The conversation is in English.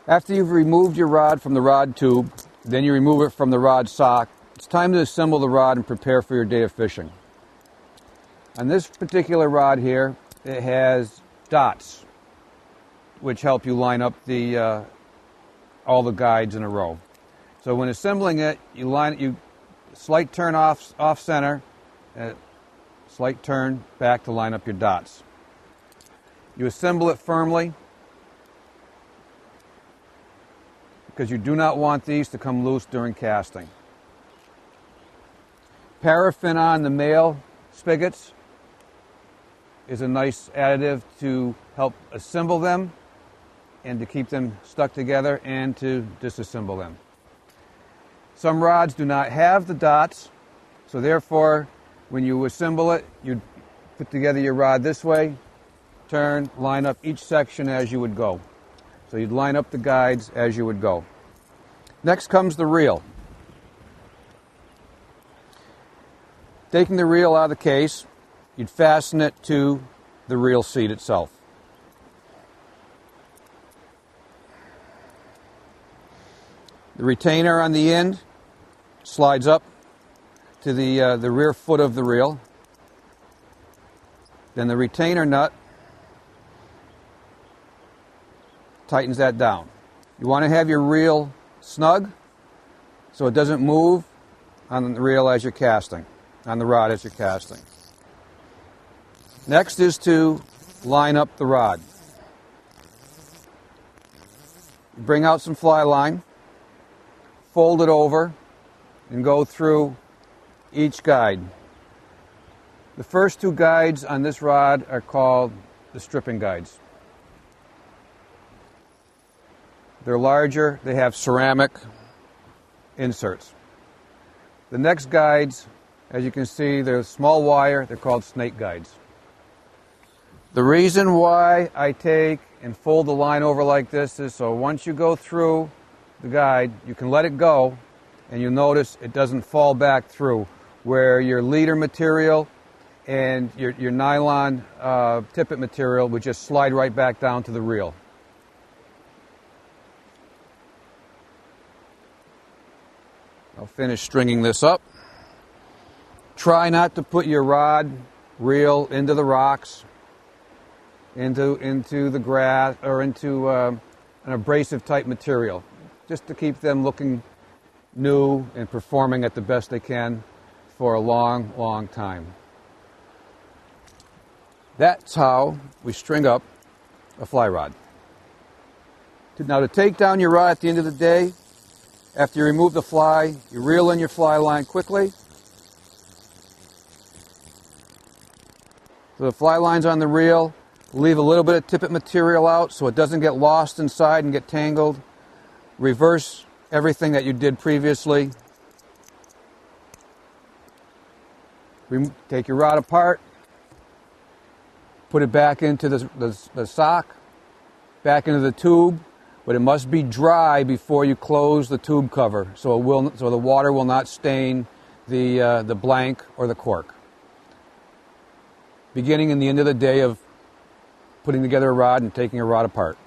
After you've removed your rod from the rod tube, then you remove it from the rod sock, it's time to assemble the rod and prepare for your day of fishing. On this particular rod here, it has dots, which help you line up all the guides in a row. So when assembling it, you slight turn off center, slight turn back to line up your dots. You assemble it firmly because you do not want these to come loose during casting. Paraffin on the male spigots is a nice additive to help assemble them and to keep them stuck together and to disassemble them. Some rods do not have the dots, so therefore when you assemble it, you put together your rod this way, turn, line up each section as you would go. So you'd line up the guides as you would go. Next comes the reel. Taking the reel out of the case, you'd fasten it to the reel seat itself. The retainer on the end slides up to the rear foot of the reel. Then the retainer nut tightens that down. You want to have your reel snug so it doesn't move on the reel as you're casting, on the rod as you're casting. Next is to line up the rod. Bring out some fly line, fold it over, and go through each guide. The first two guides on this rod are called the stripping guides. They're larger, they have ceramic inserts. The next guides, as you can see, they're small wire, they're called snake guides. The reason why I take and fold the line over like this is so once you go through the guide, you can let it go, and you'll notice it doesn't fall back through, where your leader material and your nylon tippet material would just slide right back down to the reel. I'll finish stringing this up. Try not to put your rod, reel into the rocks, into the grass, or into an abrasive type material, just to keep them looking new and performing at the best they can for a long, long time. That's how we string up a fly rod. Now to take down your rod at the end of the day, after you remove the fly, you reel in your fly line quickly. So the fly line's on the reel. Leave a little bit of tippet material out so it doesn't get lost inside and get tangled. Reverse everything that you did previously. Take your rod apart. Put it back into the sock, back into the tube, but it must be dry before you close the tube cover so the water will not stain the blank or the cork. Beginning and the end of the day of putting together a rod and taking a rod apart.